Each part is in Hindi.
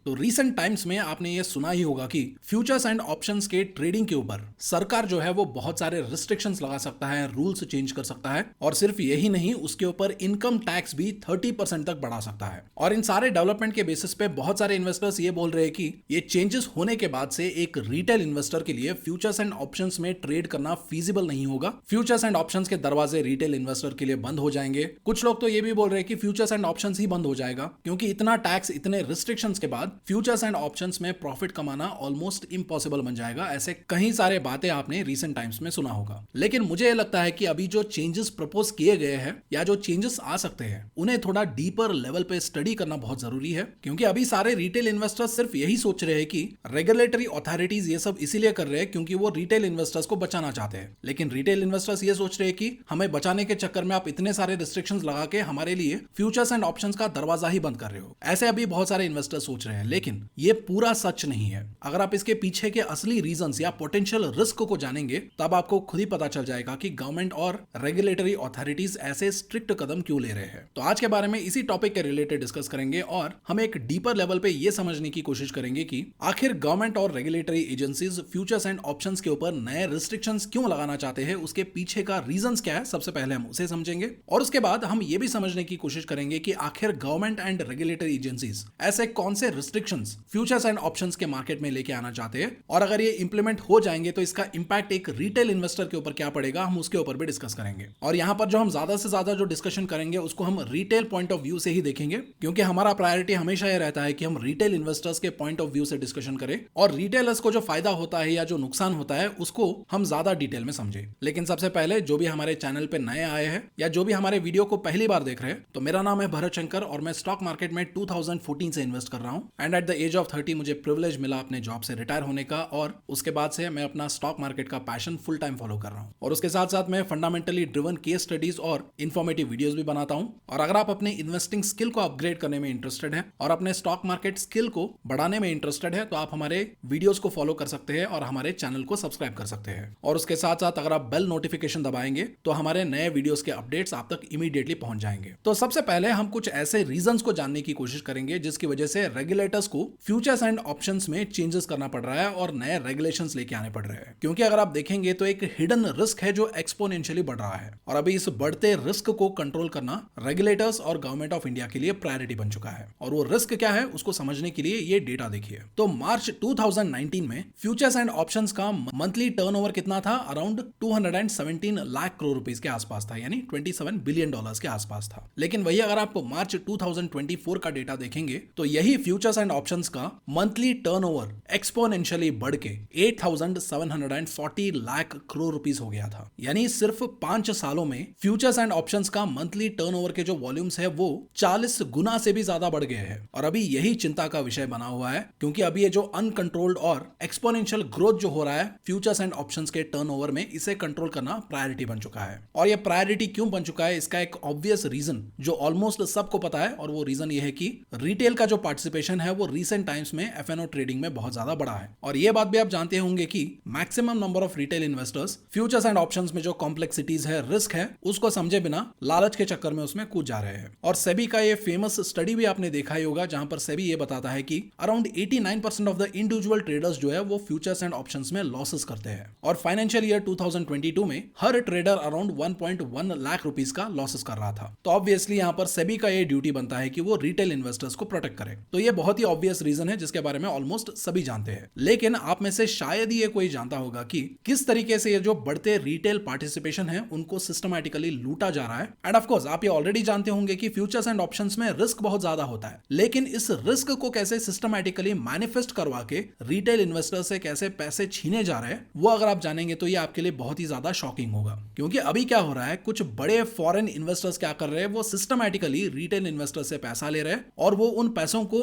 तो रीसेंट टाइम्स में आपने ये सुना ही होगा कि फ्यूचर्स एंड ऑप्शंस के ट्रेडिंग के ऊपर सरकार जो है वो बहुत सारे रिस्ट्रिक्शंस लगा सकता है, रूल्स चेंज कर सकता है, और सिर्फ यही नहीं, उसके ऊपर इनकम टैक्स भी 30% तक बढ़ा सकता है। और इन सारे डेवलपमेंट के बेसिस पे बहुत सारे इन्वेस्टर्स ये बोल रहे हैं कि ये चेंजेस होने के बाद से एक रिटेल इन्वेस्टर के लिए फ्यूचर्स एंड ऑप्शंस में ट्रेड करना फीजिबल नहीं होगा। फ्यूचर्स एंड ऑप्शंस के दरवाजे रिटेल इन्वेस्टर के लिए बंद हो जाएंगे। कुछ लोग तो ये भी बोल रहे हैं कि फ्यूचर्स एंड ऑप्शंस ही बंद हो जाएगा, क्योंकि इतना टैक्स, इतने रिस्ट्रिक्शंस के बाद फ्यूचर्स एंड ऑप्शंस में प्रॉफिट कमाना ऑलमोस्ट इम्पॉसिबल बन जाएगा। ऐसे कई सारे बातें आपने रीसेंट टाइम्स में सुना होगा। लेकिन मुझे लगता है कि अभी जो चेंजेस प्रपोज किए गए हैं या जो चेंजेस आ सकते हैं, उन्हें थोड़ा डीपर लेवल पे स्टडी करना बहुत जरूरी है, क्योंकि अभी सारे रिटेल इन्वेस्टर्स सिर्फ यही सोच रहे हैं कि रेगुलेटरी अथॉरिटीज ये सब इसीलिए कर रहे हैं क्योंकि वो रिटेल इन्वेस्टर्स को बचाना चाहते हैं। लेकिन रिटेल इन्वेस्टर्स ये सोच रहे हैं कि हमें बचाने के चक्कर में आप इतने सारे रिस्ट्रिक्शंस लगा के हमारे लिए फ्यूचर्स एंड ऑप्शंस का दरवाजा ही बंद कर रहे हो। ऐसे अभी बहुत सारे इन्वेस्टर्स सोच रहे हैं, लेकिन ये पूरा सच नहीं है। अगर आप इसके पीछे के असली रीजंस या पोटेंशियल रिस्क को जानेंगे, तब आपको खुद ही पता चल जाएगा कि गवर्नमेंट और रेगुलेटरी अथॉरिटीज ऐसे स्ट्रिक्ट कदम क्यों ले रहे हैं। तो आज के बारे में इसी टॉपिक के रिलेटेड डिस्कस करेंगे और हम एक डीपर लेवल पे ये समझने की कोशिश करेंगे कि आखिर गवर्नमेंट और regulatory agencies futures and options के ऊपर नए रिस्ट्रिक्शंस क्यों लगाना चाहते हैं, उसके पीछे का रीजंस क्या है। सबसे पहले हम उसे समझेंगे और उसके बाद हम ये भी समझने की कोशिश करेंगे कि आखिर गवर्नमेंट एंड रेगुलेटरी एजेंसीज ऐसे कौन से रिस्ट्रिक्शंस फ्यूचर्स एंड ऑप्शंस के मार्केट में लेके आना चाहते हैं, और अगर ये इंप्लीमेंट हो जाएंगे तो इसका इंपैक्ट एक रिटेल इन्वेस्टर के ऊपर क्या पड़ेगा, हम उसके ऊपर भी डिस्कस करेंगे। और यहां पर जो हम ज्यादा से ज्यादा जो डिस्कशन करेंगे उसको हम रिटेल पॉइंट ऑफ व्यू से ही देखेंगे, क्योंकि हमारा प्रायोरिटी हमेशा यह रहता है कि हम रिटेल इन्वेस्टर्स के पॉइंट ऑफ व्यू से डिस्कशन करें और रिटेलर्स को जो फायदा होता है या जो नुकसान होता है उसको हम ज्यादा डिटेल में समझे। लेकिन सबसे पहले जो भी हमारे चैनल पे नए आए हैं या जो भी हमारे वीडियो को पहली बार देख रहे हैं, तो मेरा नाम है भरत शंकर और मैं स्टॉक मार्केट में 2014 से इन्वेस्ट कर रहा हूं। And at the age of 30 मुझे प्रिविलेज मिला अपने जॉब से रिटायर होने का, और उसके बाद से मैं अपना स्टॉक मार्केट का पैशन फुल टाइम फॉलो कर रहा हूं। और उसके साथ साथ मैं फंडामेंटली ड्रिवन केस स्टडीज और इन्फॉर्मेटिव वीडियोस भी बनाता हूं। और अगर आप अपने इन्वेस्टिंग स्किल को अपग्रेड करने में इंटरेस्टेड है और अपने स्टॉक मार्केट स्किल को बढ़ाने में इंटरेस्टेड है, तो आप हमारे वीडियोस को फॉलो कर सकते हैं और हमारे चैनल को सब्सक्राइब कर सकते हैं। और उसके साथ साथ अगर आप बेल नोटिफिकेशन दबाएंगे तो हमारे नए वीडियोस के अपडेट्स आप तक इमीडिएटली पहुंच जाएंगे। तो सबसे पहले हम कुछ ऐसे रीजंस को जानने की कोशिश करेंगे जिसकी वजह से रेगुलेटर्स को फ्यूचर्स एंड ऑप्शंस में चेंजेस करना पड़ रहा है और नए रेगुलेशंस लेके आने पड़ रहे हैं। क्योंकि अगर आप देखेंगे तो एक हिडन रिस्क है जो एक्सपोनेंशियली बढ़ रहा है, और अभी इस बढ़ते रिस्क को कंट्रोल करना रेगुलेटर्स और गवर्नमेंट ऑफ इंडिया के लिए प्रायोरिटी बन चुका है। और वो रिस्क क्या है उसको समझने के लिए ये डेटा देखिए। तो मार्च 2019 में फ्यूचर्स एंड ऑप्शंस का मंथली टर्नओवर कितना था? अराउंड 217 लाख करोड़ रुपीस के आसपास था, यानी 27 बिलियन डॉलर्स के आसपास था। लेकिन वही अगर आप मार्च 2024 का डेटा देखेंगे तो यही फ्यूचर्स एंड ऑप्शंस का मंथली टर्नओवर एक्सपोनेंशियली बढ़ के 8,740 लाख करोड़ रुपीस हो गया था। यानी सिर्फ 5 सालों में फ्यूचर्स एंड ऑप्शंस का मंथली टर्नओवर के जो वॉल्यूम्स है वो 40 गुना से भी ज्यादा बढ़ गए हैं। और अभी यही चिंता का विषय बना हुआ है, क्योंकि अभी ये जो अनकंट्रोल्ड और एक्सपोनेंशियल ग्रोथ जो हो रहा है फ्यूचर्स एंड ऑप्शंस के टर्नओवर में, इसे कंट्रोल करना प्रायोरिटी बन चुका है। और ये प्रायोरिटी क्यों बन चुका है, इसका एक ऑब्वियस रीजन जो ऑलमोस्ट सबको पता है, और वो रीजन ये है कि रिटेल का जो पार्टिसिपेशन है वो रीसेंट टाइम्स में एफएनओ ट्रेडिंग में बहुत ज्यादा बढ़ा है। और ये बात भी आप जानते होंगे कि maximum number of retail investors futures and options में जो कॉम्प्लेक्सिटीज है, रिस्क है, उसको समझे बिना लालच के चक्कर में उसमें कूद जा रहे हैं। और सेबी का ये फेमस स्टडी भी आपने देखा ही होगा, जहां पर सेबी ये बताता है कि around 89% of the individual traders जो है वो फ्यूचर्स एंड ऑप्शंस में लॉसेस करते हैं। और फाइनेंशियल ईयर 2022 में हर ट्रेडर अराउंड 1.1 लाख रुपीस का लॉसेस कर रहा था। तो ऑब्वियसली यहां पर सेबी का ये ड्यूटी बनता है कि वो रिटेल इन्वेस्टर्स को प्रोटेक्ट करे। तो ये बहुत ही ऑब्वियस रीजन है जिसके बारे में ऑलमोस्ट सभी जानते हैं। लेकिन आप में से शायद ही ये कोई जानता होगा कि किस तरीके से ये जो बढ़ते रिटेल पार्टिसिपेशन है उनको सिस्टमैटिकली लूटा जा रहा है। एंड ऑफ कोर्स आप ये ऑलरेडी जानते होंगे कि फ्यूचर्स एंड ऑप्शंस में रिस्क बहुत ज्यादा होता है, लेकिन इस रिस्क को कैसे सिस्टमैटिकली मैनिफेस्ट करवा के रिटेल इन्वेस्टर से कैसे पैसे छीने जा रहे हैं, वो अगर आप जानेंगे तो ये आपके लिए बहुत ही ज्यादा शॉकिंग होगा। क्योंकि अभी क्या हो रहा है, कुछ बड़े फॉरेन इन्वेस्टर्स क्या कर रहे हैं, वो सिस्टमैटिकली रिटेल इन्वेस्टर से पैसा ले रहे हैं और वो उन पैसों को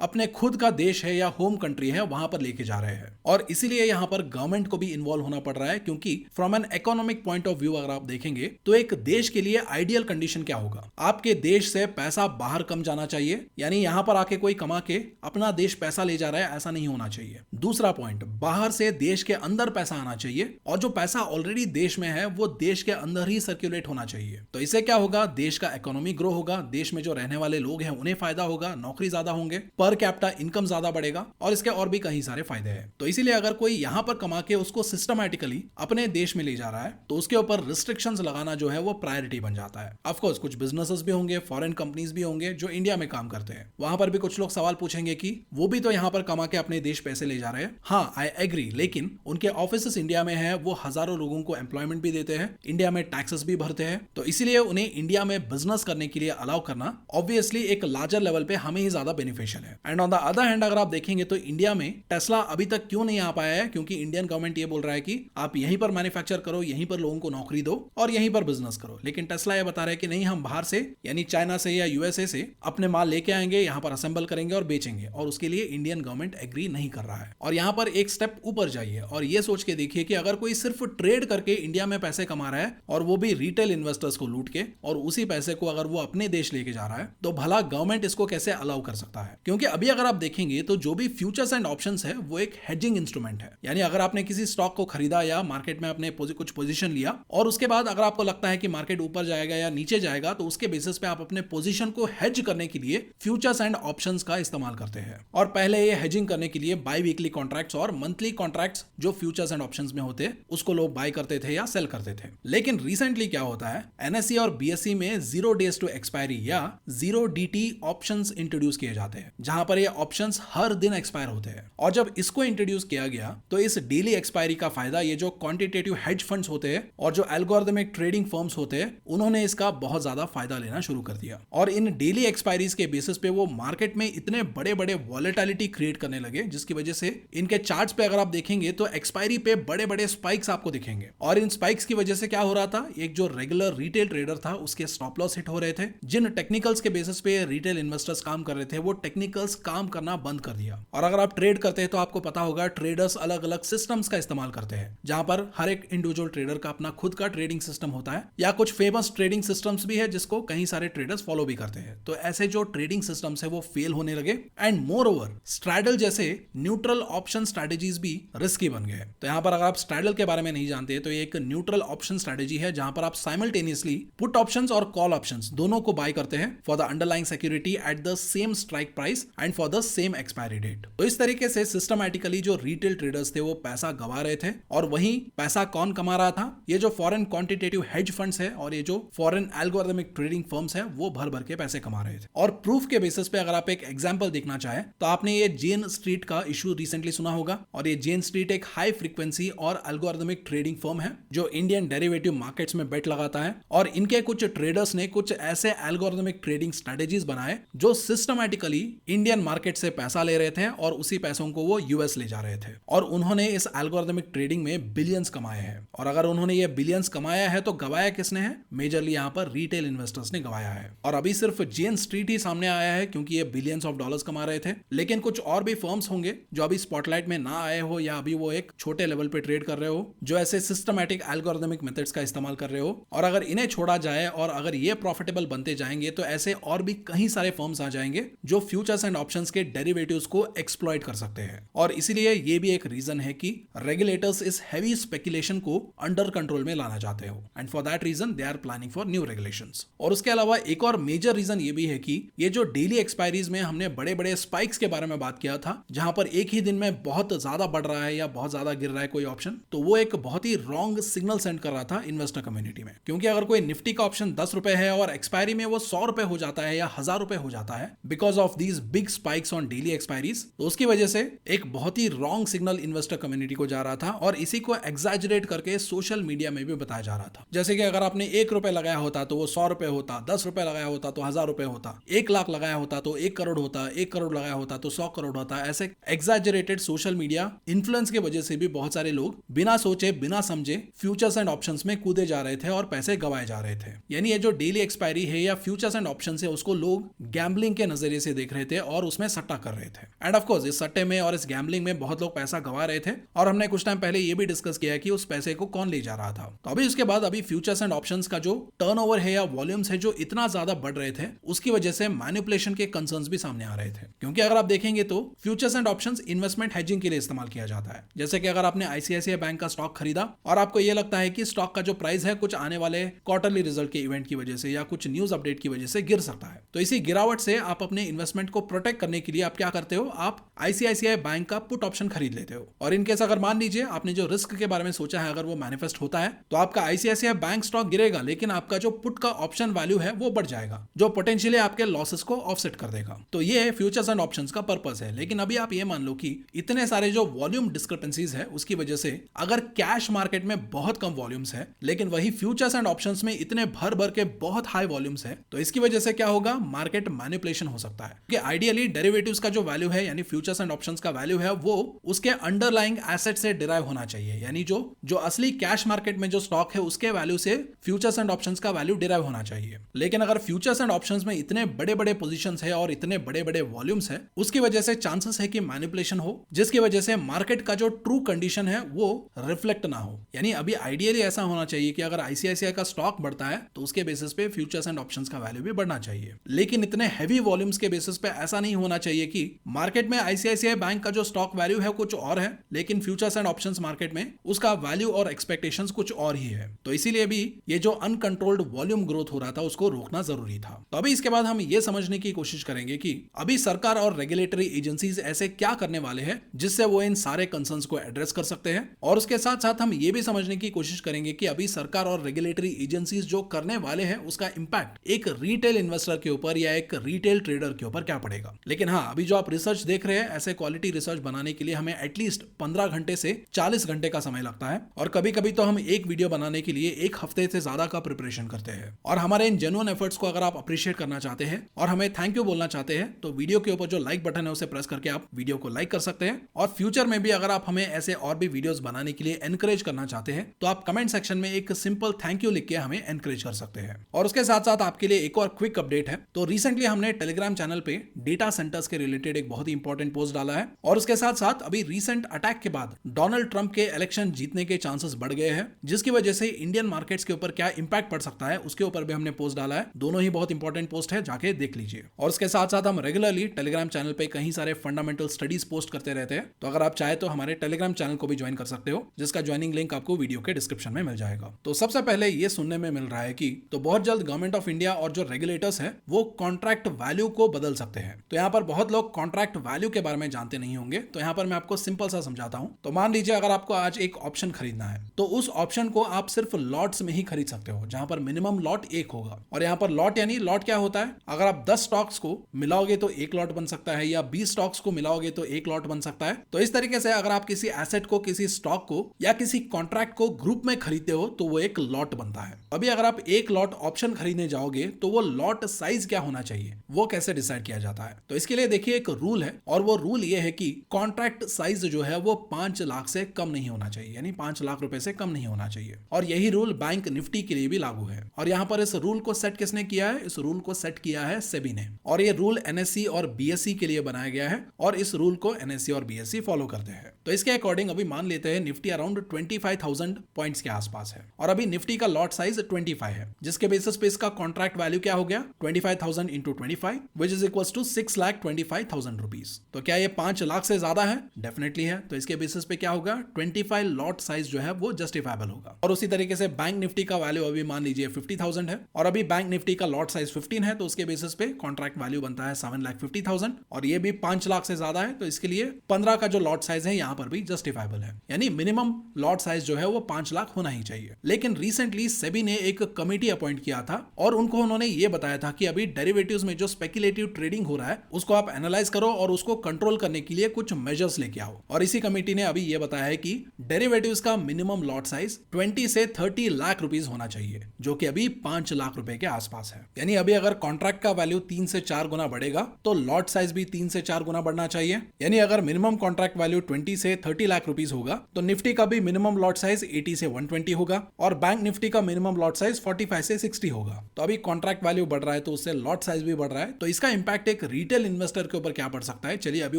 अपने खुद का देश है या होम कंट्री है वहां पर लेके जा रहे हैं। और इसीलिए यहां पर गवर्नमेंट को भी इन्वॉल्व होना पड़ रहा है, क्योंकि from an economic point of view अगर आप देखेंगे तो एक देश के लिए आइडियल कंडीशन क्या होगा, आपके देश से पैसा बाहर कम जाना चाहिए, यानी यहां पर आके कोई कमा के अपना देश पैसा ले जा रहा है, ऐसा नहीं होना चाहिए। दूसरा पॉइंट, बाहर से देश के अंदर पैसा आना चाहिए, और जो पैसा ऑलरेडी देश में है वो देश के अंदर ही सर्कुलेट होना चाहिए। तो इससे क्या होगा, देश का इकोनॉमी ग्रो होगा, देश में जो रहने वाले लोग हैं उन्हें फायदा होगा, नौकरी ज्यादा होंगे, पर कैपिटा इनकम ज्यादा बढ़ेगा और इसके और भी कई सारे फायदे हैं। तो इसीलिए अगर कोई यहाँ पर कमा के उसको सिस्टमैटिकली अपने देश में ले जा रहा है तो उसके ऊपर रिस्ट्रिक्शंस लगाना जो है वो प्रायोरिटी बन जाता है। ऑफ कोर्स कुछ बिजनेसेस भी होंगे, फॉरेन कंपनीज भी होंगे जो इंडिया में काम करते हैं, वहां पर भी कुछ लोग सवाल पूछेंगे कि वो भी तो यहाँ पर कमा के अपने देश पैसे ले जा रहे हैं। हाँ, आई एग्री, लेकिन उनके ऑफिस इंडिया में है, वो हजारों लोगों को एम्प्लॉयमेंट भी देते हैं, इंडिया में टैक्सेस भी भरते हैं, तो इसीलिए उन्हें इंडिया में बिजनेस करने के लिए अलाउ करना ऑब्वियसली एक लार्जर लेवल पे हमें ही ज्यादा बेनिफिशियल है। And on the other hand अगर आप देखेंगे तो इंडिया में टेस्ला अभी तक क्यों नहीं आ पाया है, क्योंकि इंडियन गवर्नमेंट ये बोल रहा है कि आप यहीं पर मैन्युफैक्चर करो, यहीं पर लोगों को नौकरी दो और यहीं पर बिजनेस करो। लेकिन टेस्ला ये बता रहा है कि नहीं, हम बाहर से यानी चाइना से या यूएसए से अपने माल लेके आएंगे, यहाँ पर असेंबल करेंगे और बेचेंगे, और उसके लिए इंडियन गवर्नमेंट एग्री नहीं कर रहा है। और यहाँ पर एक स्टेप ऊपर जाइए और ये सोच के देखिए कि अगर कोई सिर्फ ट्रेड करके इंडिया में पैसे कमा रहा है और वो भी रिटेल इन्वेस्टर्स को लूट के, और उसी पैसे को अगर वो अपने देश लेके जा रहा है, तो भला गवर्नमेंट इसको कैसे अलाउ कर सकता है? क्योंकि अभी अगर आप देखेंगे तो जो भी फ्यूचर्स एंड ऑप्शंस है वो एक हेजिंग इंस्ट्रूमेंट है। यानी अगर आपने किसी स्टॉक को खरीदा या मार्केट में अपने कुछ पोजीशन लिया और उसके बाद अगर आपको लगता है कि मार्केट ऊपर जाएगा या नीचे जाएगा, तो उसके बेसिस पे आप अपने पोजीशन को हेज करने के लिए फ्यूचर्स एंड ऑप्शंस का इस्तेमाल करते हैं। और पहले ये हेजिंग करने के लिए बाई वीकली कॉन्ट्रैक्ट्स और मंथली कॉन्ट्रैक्ट्स जो फ्यूचर्स एंड ऑप्शंस में होते उसको लोग बाय करते थे या सेल करते थे। लेकिन रिसेंटली क्या होता है, एनएसई और बीएसई में 0 days टू एक्सपायरी या 0 DT ऑप्शंस इंट्रोड्यूस किए जाते हैं, जहां पर ये ऑप्शंस हर दिन एक्सपायर होते हैं। और जब इसको इंट्रोड्यूस किया गया तो इस डेली एक्सपायरी का फायदा ये जो क्वांटिटेटिव हेज फंड्स होते हैं और जो एल्गोरिथमिक ट्रेडिंग फर्म्स होते हैं, उन्होंने इसका बहुत ज्यादा फायदा लेना शुरू कर दिया। और इन डेली एक्सपायरीज के बेसिस पे वो मार्केट में इतने बड़े बड़े वॉलेटिलिटी क्रिएट करने लगे, जिसकी वजह से इनके चार्ट्स पे अगर आप देखेंगे तो एक्सपायरी पे बड़े बड़े स्पाइक्स आपको दिखेंगे। और इन स्पाइक्स की वजह से क्या हो रहा था, एक जो रेगुलर रिटेल ट्रेडर था उसके स्टॉप लॉस हिट हो रहे थे। जिन टेक्निकल्स के बेसिस पे रिटेल इन्वेस्टर्स काम कर रहे थे, वो टेक्निकल्स काम करना बंद कर दिया। और अगर आप ट्रेड करते हैं तो आपको पता होगा ट्रेडर्स अलग अलग सिस्टम्स का इस्तेमाल करते हैं, जहां पर हर एक इंडिविजुअल ट्रेडर का अपना खुद का ट्रेडिंग सिस्टम होता है, या कुछ फेमस ट्रेडिंग सिस्टम्स भी है जिसको कई सारे ट्रेडर्स फॉलो भी करते हैं। तो ऐसे जो ट्रेडिंग सिस्टम्स है वो फेल होने लगे, एंड मोर ओवर स्ट्रैडल जैसे न्यूट्रल ऑप्शन स्ट्रेटेजीज भी रिस्की बन गए। तो यहां पर अगर आप स्ट्रैडल के बारे में नहीं जानते तो ये एक न्यूट्रल ऑप्शन स्ट्रेटेजी है, जहां पर आप साइमल्टेनियसली पुट ऑप्शंस और कॉल ऑप्शंस दोनों को बाय करते हैं for the underlying security at the same strike price and for the same expiry date. तो इस तरीके से सिस्टमैटिकली जो रिटेल ट्रेडर्स थे वो पैसा गवा रहे थे, और वही पैसा कौन कमा रहा था, ये जो फॉरेन क्वांटिटेटिव हेज फंड्स है और ये जो फॉरेन एल्गोरिथमिक ट्रेडिंग फर्म्स है वो भर भर के पैसे कमा रहे थे। और प्रूफ के बेसिस पे अगर आप एक एग्जांपल देखना चाहे तो आपने ये जेन स्ट्रीट का इशू रिसेंटली सुना होगा। और ये जेन स्ट्रीट एक हाई फ्रीक्वेंसी और एल्गोरिथमिक ट्रेडिंग फर्म है जो इंडियन डेरिवेटिव मार्केट्स में बेट लगाता है, और इनके कुछ ट्रेडर्स ने कुछ ऐसे एल्गोरिथमिक ट्रेडिंग स्ट्रेटेजीज बनाए जो सिस्टमैटिकली इंडियन मार्केट से पैसा ले रहे थे और उसी पैसों को वो यूएस ले जा रहे थे। और उन्होंने इस एल्गोरिथमिक ट्रेडिंग में बिलियंस कमाए हैं। और अगर उन्होंने ये बिलियंस कमाया है तो गवाया किसने है? मेजरली यहाँ पर रिटेल इन्वेस्टर्स ने गवाया है। और अभी सिर्फ जेन स्ट्रीट ही सामने आया है क्योंकि ये बिलियंस ऑफ डॉलर्स कमा रहे थे, लेकिन कुछ और भी फर्म्स होंगे जो अभी स्पॉटलाइट में ना आए हो, या अभी वो एक छोटे लेवल पे ट्रेड कर रहे हो, जो ऐसे सिस्टमैटिक एल्गोरिथमिक मेथड्स का इस्तेमाल कर रहे हो। और अगर इन्हें छोड़ा जाए और अगर ये प्रॉफिटेबल बनते जाएंगे तो ऐसे और भी कई सारे फर्म्स आ जाएंगे जो फ्यूचर्स एंड ऑप्शंस के डेरिवेटिव्स को एक्सप्लॉइट कर सकते हैं। और इसीलिए ये भी एक रीजन है कि रेगुलेटर्स इस हैवी स्पेकुलेशन को अंडर कंट्रोल में लाना चाहते हो, and for that reason they are planning for new regulations. और उसके अलावा एक और मेजर रीजन ये भी है कि ये जो डेली एक्सपायरीज में हमने बड़े बड़े स्पाइक्स के बारे में बात किया था, जहां पर एक ही दिन में बहुत ज्यादा बढ़ रहा है या बहुत ज्यादा गिर रहा है कोई ऑप्शन, तो वो एक बहुत ही रॉन्ग सिग्नल सेंड कर रहा था इन्वेस्टर कम्युनिटी में। क्योंकि अगर कोई निफ्टी का ऑप्शन 10 रुपए है और एक्सपायरी में वो 100 रुपए हो जाता है या 1000 रुपए हो जाता है because of these big spikes on daily expiries, तो उसकी वजह से एक बहुत ही रॉन्ग सिग्नल इन्वेस्टर कम्युनिटी को जा रहा था, और इसी को एग्जैजरेट करके सोशल मीडिया में भी बताया जा रहा था। जैसे कि अगर आपने 1 रुपए लगाया होता तो वो 100 रुपए होता, 10 रुपए लगाया होता तो 1000 रुपए होता, 1 लाख लगाया होता तो 1 करोड़ होता, 1 करोड़ लगाया होता तो 100 करोड़ होता। ऐसे एग्जैजरेटेड सोशल मीडिया इन्फ्लुएंस की वजह से भी बहुत सारे लोग बिना सोचे बिना समझे फ्यूचर्स एंड ऑप्शंस में कूदे जा रहे थे और पैसे गवाए जा रहे थे। यानी ये जो डेली एक्सपायरी है या फ्यूचर्स एंड ऑप्शंस है, उसको लोग गैम्बलिंग के नजरिए से देख रहे थे और उसमें सट्टा कर रहे थे। एंड ऑफ कोर्स इस सट्टे में और इस गैम्बलिंग में बहुत लोग पैसा गवा रहे थे, और हमने कुछ टाइम पहले ये भी डिस्कस किया कि उस पैसे को कौन ले जा रहा था। तो अभी उसके बाद अभी फ्यूचर्स एंड ऑप्शंस का जो टर्नओवर है या वॉल्यूम्स है जो इतना ज्यादा बढ़ रहे थे, उसकी वजह से मैनिपुलेशन के कंसर्न्स भी सामने आ रहे थे। क्योंकि अगर आप देखेंगे तो futures and options investment hedging के लिए इस्तेमाल किया जाता है। जैसे कि अगर आपने आईसीआईसीआई बैंक का स्टॉक खरीदा और आपको यह लगता है कि स्टॉक का जो प्राइस है कुछ आने वाले क्वार्टरली रिजल्ट के इवेंट की वजह से या कुछ न्यूज अपडेट की वजह से गिर सकता है, तो इसी गिरावट से आप अपने इन्वेस्टमेंट इन्वेस्टमेंट को प्रोटेक्ट करने के लिए आप क्या करते हो, आप आईसीआईसीआई बैंक का पुट ऑप्शन खरीद लेते हो। और इनकेस अगर मान लीजिए आपने जो रिस्क के बारे में सोचा है अगर वो मैनिफेस्ट होता है तो आपका आईसीआईसीआई बैंक स्टॉक गिरेगा, लेकिन आपका जो पुट का ऑप्शन वैल्यू है वो बढ़ जाएगा, जो पोटेंशियली आपके लॉसेस को ऑफसेट कर देगा। तो ये फ्यूचर्स एंड ऑप्शंस का पर्पस है। लेकिन अभी आप ये मान लो कि इतने सारे जो वॉल्यूम डिस्क्रिपेंसीज है उसकी वजह से अगर कैश मार्केट में बहुत कम वॉल्यूम्स है लेकिन वही फ्यूचर्स एंड ऑप्शंस में इतने भर भर के बहुत हाई वॉल्यूम्स है, तो इसकी वजह से क्या होगा, मार्केट मैनिपुलेशन हो सकता है। क्योंकि आइडियली डेरिवेटिव्स का जो वैल्यू है यानी फ्यूचर्स एंड ऑप्शंस का वैल्यू है वो उसके अंडरलाइंग एसेट से डिराइव होना चाहिए, यानी जो असली कैश मार्केट में जो स्टॉक है उसके वैल्यू से फ्यूचर्स एंड ऑप्शंस का वैल्यू डिराइव होना चाहिए। लेकिन अगर फ्यूचर्स एंड ऑप्शंस में इतने बड़े बड़े पोजीशंस है और इतने बड़े बड़े वॉल्यूम्स है, उसकी वजह से चांसेस है कि मैनिपुलेशन हो, जिसकी वजह से मार्केट का जो ट्रू कंडीशन है वो रिफ्लेक्ट ना हो। यानी अभी आइडियली ऐसा होना चाहिए कि अगर आईसीआईसीआई का स्टॉक बढ़ता है तो उसके बेसिस पे फ्यूचर्स एंड ऑप्शंस का वैल्यू भी बढ़ना चाहिए। लेकिन इतने हैवी वॉल्यूम्स के बेसिस पे ऐसा नहीं होना चाहिए कि मार्केट में आईसीआईसीआई बैंक का जो स्टॉक वैल्यू है कुछ और है लेकिन फ्यूचर्स एंड ऑप्शंस मार्केट में उसका वैल्यू और एक्सपेक्टेशंस कुछ और ही है। तो इसीलिए भी ये जो अनकंट्रोल्ड वॉल्यूम ग्रोथ हो रहा था उसको रोकना जरूरी था। तो अभी इसके बाद हम ये समझने की कोशिश करेंगे कि अभी सरकार और रेगुलेटरी एजेंसीज ऐसे क्या करने वाले हैं जिससे वो इन सारे कंसर्न्स को एड्रेस कर सकते हैं। और उसके साथ साथ हम ये भी समझने की कोशिश करेंगे कि अभी सरकार और रेगुलेटरी एजेंसीज जो करने वाले हैं उसका इंपैक्ट एक रिटेल इन्वेस्टर के ऊपर या एक रिटेल ट्रेडर के ऊपर क्या पड़ेगा। लेकिन हाँ, अभी जो आप रिसर्च देख रहे हैं ऐसे क्वालिटी रिसर्च बनाने के लिए हमें एटलीस्ट 15 घंटे से 40 घंटे का समय लगता है और कभी कभी तो हम एक वीडियो बनाने के लिए एक हफ्ते से ज्यादा का प्रिपरेशन करते हैं। और हमारे इन जेन्युइन एफर्ट्स को अगर आप अप्रिशिएट करना चाहते हैं और हमें थैंक यू बोलना चाहते हैं तो वीडियो के ऊपर जो लाइक बटन है उसे प्रेस करके आप वीडियो को लाइक कर सकते हैं। और फ्यूचर में भी अगर आप हमें ऐसे और भी वीडियोस बनाने के लिए एनकरेज करना चाहते हैं तो आप कमेंट सेक्शन में एक सिंपल थैंक यू लिख के हमें एनकरेज कर सकते हैं। और उसके साथ साथ आपके लिए एक और क्विक अपडेट है। तो रिसेंटली हमने टेलीग्राम चैनल पे डेटा सेंटर्स के रिलेटेड एक बहुत ही इंपॉर्टेंट पोस्ट डाला है। और उसके साथ साथ अभी रिसेंट अटैक के बाद डोनाल्ड ट्रंप के इलेक्शन जीतने के चांसेस बढ़ गए हैं, जिसकी वजह से इंडियन मार्केट्स के ऊपर क्या इंपैक्ट पड़ सकता है उसके ऊपर भी हमने पोस्ट डाला है। दोनों ही बहुत इंपॉर्टेंट पोस्ट है, जाके देख लीजिए। और उसके साथ साथ हम रेगुलरली टेलीग्राम चैनल पे कहीं सारे फंडामेंटल स्टडीज पोस्ट करते रहते हैं। तो अगर आप चाहे तो हमारे टेलीग्राम चैनल को भी ज्वाइन कर सकते हो, जिसका ज्वाइनिंग लिंक आपको वीडियो के डिस्क्रिप्शन में मिल जाएगा। तो सबसे पहले ये सुनने में मिल रहा है कि तो बहुत जल्द गवर्नमेंट ऑफ इंडिया और जो रेगुलेटर्स है वो कॉन्ट्रैक्ट वैल्यू को बदल सकते हैं। तो यहाँ पर बहुत लोग कॉन्ट्रैक्ट वैल्यू के बारे में जानते नहीं होंगे, तो यहाँ पर मैं आपको सिंपल सा समझाता हूँ। तो मान लीजिए अगर आपको आज एक ऑप्शन खरीदना है तो उस ऑप्शन को आप सिर्फ लॉट्स में ही खरीद सकते हो, जहां पर मिनिमम लॉट 1 होगा। और यहाँ पर लॉट यानी लॉट क्या होता है, अगर आप 10 स्टॉक्स को मिलाओगे तो 1 लॉट बन सकता है या 20 स्टॉक्स को मिलाओगे तो 1 लॉट बन सकता है। तो इस तरीके से अगर आप किसी एसेट को, किसी स्टॉक को या किसी कॉन्ट्रैक्ट को ग्रुप में खरीदते हो तो वो एक लॉट बनता है। अभी अगर आप एक लॉट ऑप्शन खरीदने जाओगे तो वो लॉट साइज क्या होना चाहिए वो कैसे डिसाइड किया जाता है। तो इसके लिए देखिए एक रूल है और वो रूल ये है कि कॉन्ट्रैक्ट साइज जो है वो 5 लाख से कम नहीं होना चाहिए, यानी 5 लाख रुपए से कम नहीं होना चाहिए। और यही रूल बैंक निफ्टी के लिए भी लागू है। और यहाँ पर इस रूल को सेट किसने किया है, इस रूल को सेट किया है सेबी ने। और ये रूल एनएससी और बीएससी के लिए बनाया गया है और इस रूल को एनएससी और बीएससी फॉलो करते हैं। तो इसके अकॉर्डिंग अभी मान लेते हैं निफ्टी अराउंड 25,000 पॉइंट्स के आसपास है और अभी निफ्टी का लॉट साइज 25 है, जिसके बेसिस पे इसका कॉन्ट्रैक्ट वैल्यू क्या हो गया 25,000 into 25 which is equal to 6,25,000 rupees. तो क्या ये 5 लाख से ज्यादा है? डेफिनेटली है। तो इसके बेसिस पे क्या होगा 25 लॉट साइज जो है वो जस्टिफाइबल होगा। और उसी तरीके से बैंक निफ्टी का वैल्यू अभी मान लीजिए 50,000 है और अभी बैंक निफ्टी का लॉट साइज 15 है, तो उसके बेसिस पे कॉन्ट्रैक्ट वैल्यू बनता है 7,50,000 और ये भी 5 लाख से ज्यादा है, तो इसके लिए 15 का जो लॉट साइज है यहाँ पर भी जस्टिफाइबल है, यानी मिनिमम लॉट साइज जो है वो 5 लाख होना ही चाहिए। लेकिन रिसेंटली सेबी ने एक कमेटी अपॉइंट किया था और उन्होंने ये बताया था कि अभी डेरिवेटिव्स में जो स्पेकुलेटिव ट्रेडिंग हो रहा है उसको आप एनालाइज करो और उसको कंट्रोल करने के लिए कुछ मेजर्स लेके आओ। और इसी कमेटी ने अभी ये बताया है कि डेरिवेटिव्स का मिनिमम लॉट साइज 20 से 30 लाख रुपीस होना चाहिए, जो कि अभी 5 लाख रुपए के आसपास है। यानी अभी अगर कॉन्ट्रैक्ट का वैल्यू 3 से 4 गुना बढ़ेगा तो लॉट साइज भी 3 से 4 गुना बढ़ना चाहिए। यानी अगर मिनिमम कॉन्ट्रैक्ट वैल्यू 20 से 30 लाख रुपीस होगा तो निफ्टी का भी मिनिमम लॉट साइज 80 से 120 होगा और बैंक निफ्टी का मिनिमम लॉट साइज 45 से 60 होगा। तो अभी कॉन्ट्रैक्ट वैल्यू बढ़ रहा है तो उससे लॉट साइज भी बढ़ रहा है, तो इसका इंपैक्ट एक रिटेल इन्वेस्टर के ऊपर क्या पड़ सकता है, चलिए अभी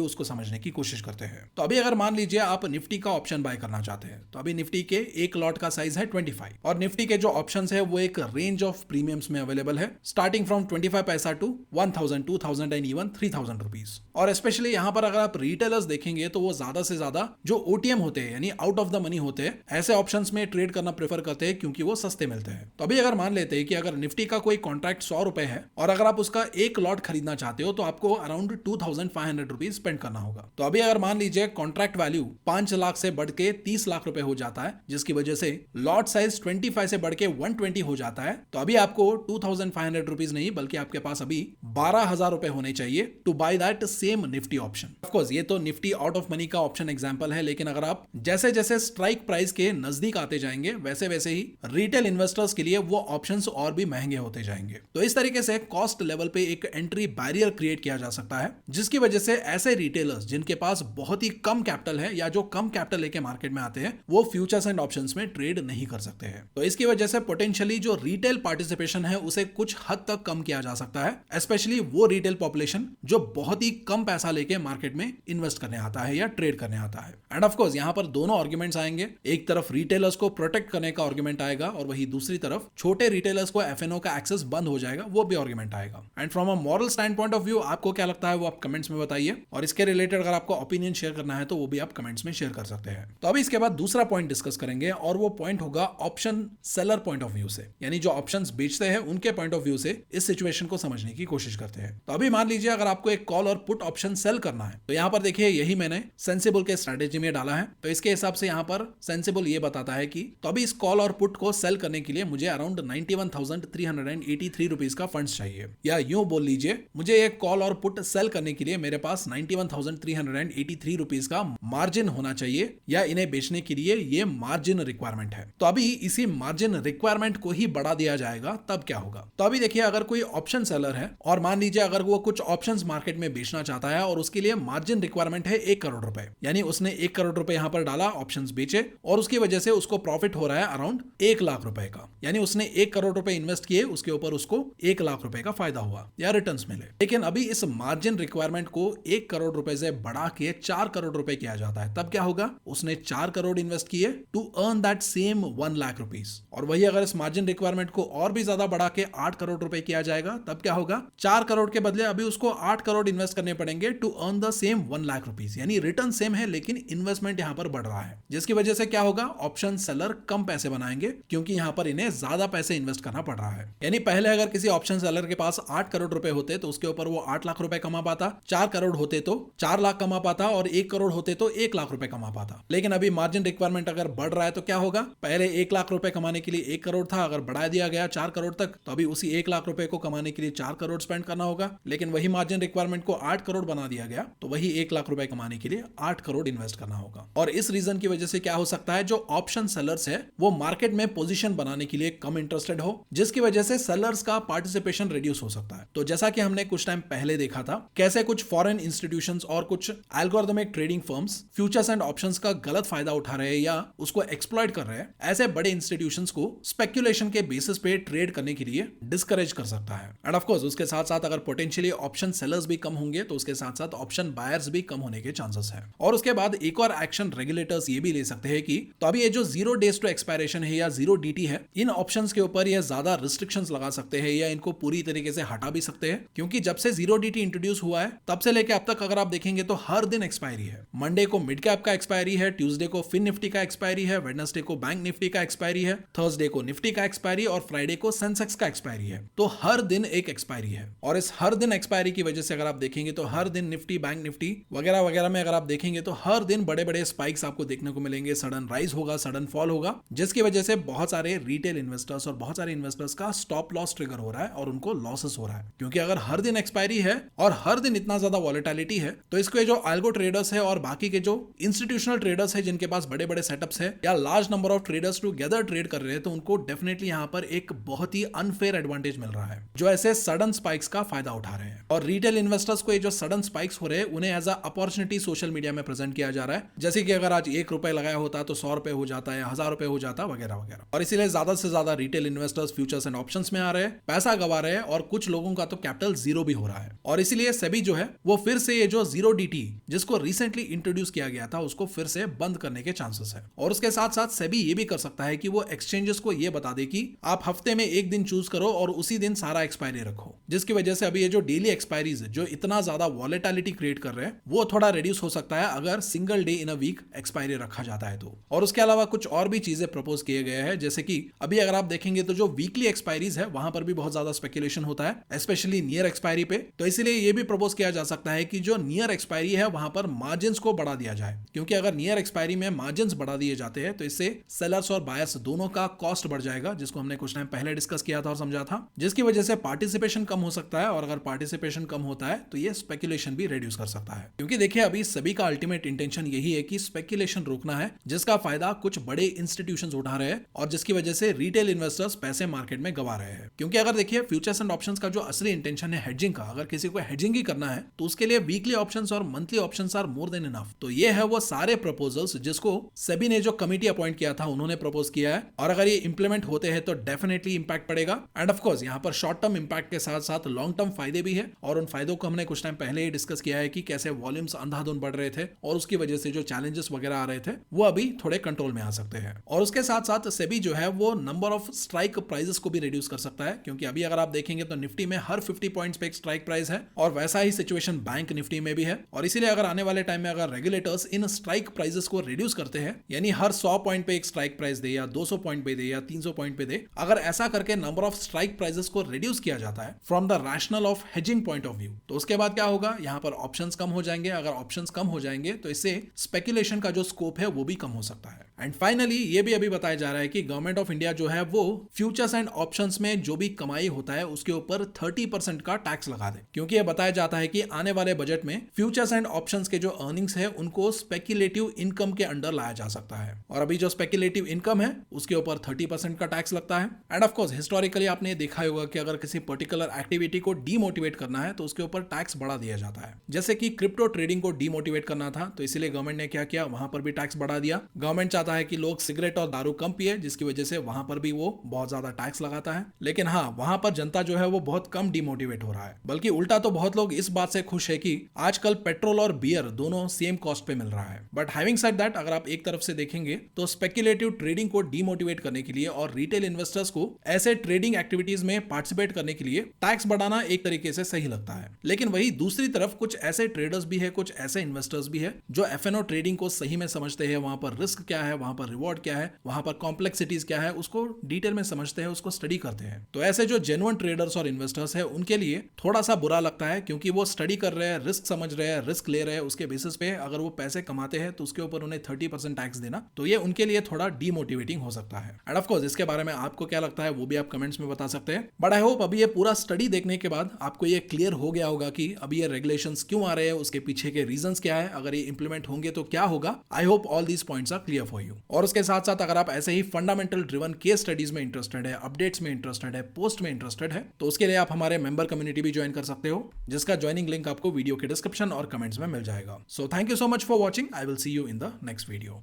उसको समझने की कोशिश करते हैं। तो अभी अगर मान लीजिए आप निफ्टी का ऑप्शन बाय करना चाहते हैं तो अभी निफ्टी के एक लॉट का साइज है 25 और निफ्टी के जो ऑप्शंस है वो एक रेंज ऑफ प्रीमियम्स में अवेलेबल है, स्टार्टिंग फ्रॉम 25 पैसा टू 1,000, 2,000 एंड इवन 3,000 रुपीज। और स्पेशली यहाँ पर अगर आप रिटेलर्स देखेंगे तो वो ज्यादा से ज्यादा जो ओटीएम होते हैं यानी आउट ऑफ द मनी होते हैं, ऐसे ऑप्शंस में ट्रेड करना प्रेफर करते हैं क्योंकि वो सस्ते मिलते हैं। तो अभी अगर मान लेते हैं कि अगर निफ्टी का कोई कॉन्ट्रैक्ट 100 रुपए है और अगर आप उसका एक लॉट खरीदना चाहते चाहते हो तो आपको अराउंड 2500 रुपीज स्पेंड करना होगा। तो अभी अगर मान लीजिए कॉन्ट्रैक्ट वैल्यू 5 लाख से बढ़ के 30 लाख रुपए हो जाता है, जिसकी वजह से लॉट साइज 25 से बढ़ के 120 हो जाता है, तो अभी आपको 2500 रुपीज नहीं बल्कि आपके पास अभी 12,000 रुपए होने चाहिए to buy that same Nifty option. Of course ये तो निफ्टी आउट ऑफ मनी का ऑप्शन एग्जांपल है, लेकिन अगर आप जैसे जैसे स्ट्राइक प्राइस के नजदीक आते जाएंगे वैसे वैसे ही रिटेल इन्वेस्टर्स के लिए वो ऑप्शंस और भी महंगे होते जाएंगे। तो इस तरीके से कॉस्ट लेवल पे एक एंट्री बैरियर क्रिएट किया जा सकता है, जिसकी वजह से ऐसे रिटेलर्स जिनके पास बहुत ही कम कैपिटल है या जो कम कैपिटल लेके मार्केट में आते हैं वो फ्यूचर्स एंड ऑप्शंस में ट्रेड नहीं कर सकते हैं। तो इसकी वजह से पोटेंशियली जो रिटेल पार्टिसिपेशन है उसे कुछ हद तक कम किया जा सकता है, स्पेशली वो रिटेल पॉपुलेशन जो बहुत ही कम पैसा लेके मार्केट में इन्वेस्ट करने आता है या ट्रेड करने आता है। एंड ऑफ कोर्स यहाँ पर दोनों आर्ग्यूमेंट्स आएंगे, एक तरफ रिटेलर्स को प्रोटेक्ट करने का आर्ग्यूमेंट आएगा और वही दूसरी तरफ छोटे रिटेलर्स को एफएनओ का एक्सेस बंद हो जाएगा, वो भी आर्ग्यूमेंट आएगा। And from a moral stand point of view आपको क्या लगता है वो आप कमेंट्स में बताइए, और इसके रिलेटेड अगर आपको ओपिनियन शेयर करना है तो वो भी आप कमेंट्स में शेयर कर सकते हैं। तो अभी इसके बाद दूसरा पॉइंट डिस्कस करेंगे और वो पॉइंट होगा option seller point of view से, यानी जो ऑप्शंस बेचते हैं उनके पॉइंट ऑफ व्यू से इस सिचुएशन को समझने की कोशिश करते हैं। तो अभी मान लीजिए अगर आपको एक कॉल और पुट ऑप्शन सेल करना है, तो यहाँ पर देखिए यही मैंने सेंसिबल के स्ट्रेटेजी में डाला है। तो इसके हिसाब से यहाँ पर सेंसिबल ये बताता है कि तो अभी इस कॉल और पुट को सेल करने के लिए मुझे अराउंड 91,383 रुपीज का फंड्स चाहिए, या यूं बोल लीजिए मुझे एक कॉल और पुट सेल करने के लिए मेरे पास 91,383 रुपीज का मार्जिन होना चाहिए, या इन्हें बेचने के लिए ये मार्जिन रिक्वायरमेंट है। तो अभी इसी मार्जिन रिक्वायरमेंट को ही बढ़ा दिया जाएगा, तब क्या होगा। तो अभी देखिए अगर कोई ऑप्शन सेलर है और मान लीजिए अगर वो कुछ ऑप्शंस मार्केट में बेचना चाहता है और उसके लिए मार्जिन रिक्वायरमेंट है 1 करोड़ रुपए, यानी उसने 1 करोड़ रुपए यहां पर डाला, ऑप्शंस बेचे और उसकी वजह से उसको प्रॉफिट हो रहा है अराउंड 1 लाख रुपए का, यानी उसने 1 करोड़ रुपए इन्वेस्ट किए, उसके ऊपर उसको 1 लाख रुपए का फायदा हुआ या रिटर्न्स मिले। लेकिन अभी इस मार्जिन रिक्वायरमेंट को 1 करोड़ रुपए से बढ़ा के 4 करोड़ रुपए किया जाता है, तब क्या होगा, उसने 4 करोड़ इन्वेस्ट किए to earn that same 1 lakh rupees. और वही अगर इस मार्जिन रिक्वायरमेंट को और भी ज्यादा बढ़ा के 8 करोड़ रुपए किया जाएगा, तब क्या होगा, 4 करोड़ के बदले अभी उसको 8 करोड़ इन्वेस्ट करने पड़ेंगे to earn the same 1 lakh rupees, यानी रिटर्न सेम है लेकिन इन्वेस्टमेंट यहां पर बढ़ रहा है, जिसकी वजह से क्या होगा, ऑप्शन सेलर कम पैसे बनाएंगे क्योंकि यहां पर इन्हें ज्यादा पैसे इन्वेस्ट करना पड़ रहा है। यानी पहले अगर किसी ऑप्शन सेलर के पास 8 करोड़ रुपए होते तो उसके ऊपर वो 8 लाख रुपए कमा पाता, 4 करोड़ होते तो 4 लाख कमा पाता और 1 करोड़ होते तो 1 लाख रुपए कमा पाता। लेकिन अभी मार्जिन रिक्वायरमेंट अगर बढ़ रहा है तो क्या होगा, पहले 1 लाख रुपए कमाने के लिए 1 करोड़ था, अगर बढ़ा दिया गया 4 करोड़ तक, तो अभी उसी 1 लाख रुपए को कमाने के लिए 4 करोड़ स्पेंड करना होगा। लेकिन वही मार्जिन रिक्वायरमेंट को 8 करोड़ बना दिया गया तो वही 1 लाख रुपए कमाने के लिए 8 करोड़ इन्वेस्ट करना होगा। और इस रीजन की वजह से क्या हो सकता है, जो ऑप्शन सेलर्स है वो मार्केट में पोजीशन बनाने के लिए कम इंटरेस्टेड हो, जिसकी वजह से सेलर्स का पार्टिसिपेशन रिड्यूस हो सकता है। तो जैसा कि हमने कुछ टाइम पहले देखा था कैसे कुछ फॉरेन इंस्टीट्यूशंस और कुछ algorithmic trading firms futures and options का गलत फायदा उठा रहे हैं या उसको एक्सप्लॉइट कर रहे हैं, ऐसे बड़े इंस्टीट्यूशंस को स्पेक्यूलेशन के बेसिस पे ट्रेड करने के लिए डिस्करेज कर सकता है। एंड ऑफ कोर्स उसके साथ साथ अगर पोटेंशियली ऑप्शन सेलर्स भी कम होंगे तो उसके साथ साथ ऑप्शन बायर्स भी कम होने के चांसेस है। और उसके बाद एक और एक्शन रेगुलेटर्स ये भी ले सकते हैं कि तो अभी ये जो 0 डेज टू एक्सपायरेशन है या 0 DT है, इन ऑप्शंस के ऊपर ये ज्यादा रिस्ट्रिक्शंस लगा सकते हैं या इनको पूरी तरीके से हटा भी सकते हैं, क्योंकि जब से 0 DT इंट्रोड्यूस हुआ है तब से लेकर अब तक अगर आप देखेंगे तो हर दिन एक्सपायरी है। मंडे को मिड कैप का एक्सपायरी है, ट्यूसडे को फिन निफ्टी का एक्सपायरी है, वेडनेसडे को बैंक निफ्टी का एक्सपायरी है, थर्सडे को निफ्टी का एक्सपायरी और फ्राइडे को सेंसेक्स का एक्सपायरी है। तो हर दिन एक एक्सपायरी है और इस हर दिन एक्सपायरी की वजह से अगर आप देखेंगे तो हर दिन निफ्टी, बैंक निफ्टी वगैरह वगैरह में अगर आप देखेंगे तो हर दिन बड़े बड़े स्पाइक्स आपको देखने को मिलेंगे, सडन राइज होगा, सडन फॉल होगा, जिसकी वजह से बहुत सारे रिटेल इन्वेस्टर्स और बहुत सारे इन्वेस्टर्स का स्टॉप लॉस ट्रिगर हो रहा है और उनको लॉसेस हो रहा है। क्योंकि अगर हर दिन एक्सपायरी है और हर दिन इतना ज्यादा वॉलेटिलिटी है तो इसके जो अल्गो ट्रेडर्स है और बाकी के जो इंस्टीट्यूशनल ट्रेडर्स है जिनके पास बड़े बड़े सेटअप्स है या large number of traders together trade कर रहे हैं, तो उनको डेफिनेटली यहां पर एक बहुत ही अनफेयर एडवांटेज मिल रहा है, जो ऐसे सडन स्पाइक्स का फायदा उठा रहे हैं। और रिटेल इन्वेस्टर्स को ये जो सडन स्पाइक्स हो रहे हैं उन्हें as a opportunity social media में प्रेजेंट किया जा रहा है, जैसे कि अगर आज 1 रुपए लगाया होता तो 100 रुपए हो जाता है, 1000 रुपए हो जाता वगैरह वगैरह। और इसीलिए ज्यादा से ज्यादा retail investors futures and options में आ रहे हैं, पैसा गवा रहे हैं और कुछ लोगों का तो कैपिटल जीरो भी हो रहा है। और इसीलिए सेबी जो है वो फिर से ये जो 0 DT जिसको रिसेंटली इंट्रोड्यूस किया गया था उसको फिर से बंद करने के चांसेस है। और उसके साथ साथ सेबी ये भी कर सकता है कि वो एक्सचेंजेस को ये बता दे कि आप हफ्ते में एक दिन चूज करो और उसी दिन सारा एक्सपायरी रखो, जिसकी वजह से अभी ये जो डेली एक्सपायरीज जो इतना ज्यादा वॉलेटिलिटी क्रिएट कर रहे हैं वो थोड़ा रिड्यूस हो सकता है अगर single day in a week expiry रखा जाता है तो। और उसके अलावा कुछ और भी चीजें प्रपोज किए गए हैं, जैसे कि अभी अगर आप देखेंगे तो जो वीकली एक्सपायरीज है वहां पर भी बहुत ज्यादा स्पेकुलेशन होता है, स्पेशली नियर एक्सपायरी पे, तो इसीलिए ये भी प्रपोज किया जा सकता है कि जो नियर एक्सपायरी है वहां पर मार्जिन को बढ़ा दिया जाए, क्योंकि अगर नियर एक्सपायरी में मार्जिन बढ़ा दिए जाते हैं तो इससे सेलर्स और बायर्स दोनों का कॉस्ट बढ़ जाएगा, जिसको हमने कुछ टाइम पहले डिस्कस किया था और समझा था, जिसकी वजह से पार्टिसिपेशन कम हो सकता है, और अगर पार्टिसिपेशन कम होता है तो ये स्पेकुलेशन भी रिड्यूस कर सकता है। क्योंकि देखिए अभी सभी का अल्टीमेट इंटेंशन यही है कि स्पेकुलेशन रोकना है, जिसका फायदा कुछ बड़े इंस्टीट्यूशंस उठा रहे हैं और जिसकी वजह से रिटेल इन्वेस्टर्स पैसे मार्केट में गवा रहे हैं। क्योंकि अगर देखिए फ्यूचर्स एंड ऑप्शंस का जो असली इंटेंशन है हेजिंग का, अगर किसी को हेजिंग ही करना है तो उसके लिए वीकली ऑप्शंस और monthly options are more than enough. तो ये है वो सारे प्रपोजल्स जिसको सेबी ने जो कमिटी अपॉइंट किया था उन्होंने प्रपोज किया है, और अगर ये इंप्लीमेंट होते हैं तो डेफिनेटली इंपैक्ट पड़ेगा। एंड ऑफ कोर्स यहाँ पर शॉर्ट टर्म इंपैक्ट के साथ साथ लॉन्ग टर्म फायदे भी है, और उन फायदों को हमने कुछ टाइम पहले ही डिस्कस किया है कि कैसे वॉल्यूम्स अंधाधुंध बढ़ रहे थे और उसकी वजह से जो चैलेंजेस वगैरह आ रहे थे वो अभी थोड़े कंट्रोल में आ सकते हैं। और उसके साथ साथ सेबी जो है वो नंबर ऑफ स्ट्राइक प्राइजेस को भी रिड्यूस कर सकता है, क्योंकि अभी अगर आप देखेंगे तो निफ्टी में हर 50 पॉइंट्स पे एक स्ट्राइक प्राइस है, और वैसा ही सिचुएशन बैंक निफ्टी में भी है। और इसीलिए अगर आने वाले टाइम में अगर रेगुलेटर्स इन स्ट्राइक प्राइजेस को रिड्यूस करते हैं, यानी हर 100 पॉइंट पे एक स्ट्राइक प्राइस दे या 200 पॉइंट पे दे या 300 पॉइंट पे दे, अगर ऐसा करके नंबर ऑफ स्ट्राइक प्राइजेस को रिड्यूस किया जाता है from the rational of hedging point of view, तो उसके बाद क्या होगा, यहाँ पर ऑप्शंस कम हो जाएंगे। अगर ऑप्शंस कम हो जाएंगे तो इससे स्पेकुलेशन का जो स्कोप है वो भी कम हो सकता है। एंड फाइनली ये भी अभी बताया जा रहा है कि गवर्नमेंट ऑफ इंडिया जो है वो फ्यूचर्स एंड ऑप्शंस में जो भी कमाई होता है उसके ऊपर 30% का टैक्स लगा दे, क्योंकि ये बताया जाता है कि आने वाले बजट में फ्यूचर्स एंड ऑप्शंस के जो अर्निंग्स है उनको स्पेकुलेटिव इनकम के अंडर लाया जा सकता है, और अभी जो स्पेकुलेटिव इनकम है उसके ऊपर 30% का टैक्स लगता है। एंड ऑफ कोर्स हिस्टोरिकली आपने देखा होगा कि अगर किसी पर्टिकुलर एक्टिविटी को डीमोटिवेट करना है तो उसके ऊपर टैक्स बढ़ा दिया जाता है। जैसे कि क्रिप्टो ट्रेडिंग को डीमोटिवेट करना था तो इसीलिए गवर्नमेंट ने क्या किया, वहां पर भी टैक्स बढ़ा दिया। गवर्नमेंट चाहता है कि लोग सिगरेट और दारू कम पिए, जिसकी वजह से वहां पर भी वो बहुत ज्यादा टैक्स लगाता है। लेकिन हाँ, वहां पर जनता जो है वो बहुत कम डीमोटिवेट हो रहा है, बल्कि उल्टा तो बहुत लोग इस बात से खुश है कि आजकल पेट्रोल और बियर दोनों सेम कॉस्ट पे मिल रहा है। बट हैविंग सेड दैट, अगर आप एक तरफ से देखेंगे तो स्पेकुलेटिव ट्रेडिंग को डीमोटिवेट करने के लिए और रिटेल इन्वेस्टर्स को ऐसे ट्रेडिंग एक्टिविटीज में पार्टिसिपेट करने के लिए टैक्स बढ़ाना एक तरीके से सही लगता है। लेकिन वही दूसरी तरफ कुछ ऐसे ट्रेडर्स भी है, कुछ ऐसे इन्वेस्टर्स भी है जो एफएनओ ट्रेडिंग को सही में समझते हैं, वहां पर रिस्क क्या है, वहां पर रिवॉर्ड क्या है, वहां पर कॉम्प्लेक्सिटीज क्या है, उसको डिटेल में समझते हैं, उसको स्टडी करते हैं। तो ऐसे जो जेन्युइन ट्रेडर्स और इन्वेस्टर्स है उनके लिए थोड़ा सा बुरा लगता है, क्योंकि वो स्टडी कर रहे हैं, रिस्क समझ रहे हैं, रिस्क ले रहे हैं, उसके बेसिस पे अगर वो पैसे कमाते हैं तो उसके ऊपर उन्हें 30% टैक्स देना, तो ये उनके लिए थोड़ा डीमोटिवेटिंग हो सकता है। एंड ऑफ कोर्स इसके बारे में आपको क्या लगता है वो भी आप कमेंट्स में बता सकते हैं। बट आई होप अभी ये पूरा स्टडी देखने के बाद आपको ये क्लियर हो गया होगा कि अभी ये रेगुलेशंस क्यों आ रहे हैं, उसके पीछे के रीजंस क्या है, अगर ये इंप्लीमेंट होंगे तो क्या होगा। I hope all these points are clear for you. और उसके साथ साथ अगर आप ऐसे ही फंडामेंटल ड्रिवन केस स्टडीज में इंटरेस्टेड है, अपडेट्स में इंटरेस्टेड है, पोस्ट में इंटरेस्टेड है, तो उसके लिए आप हमारे मेंबर कम्युनिटी भी ज्वाइन कर सकते हो, जिसका ज्वाइनिंग लिंक आपको वीडियो के डिस्क्रिप्शन और कमेंट्स में मिल जाएगा। So thank you so much for watching. I will see you in the next video.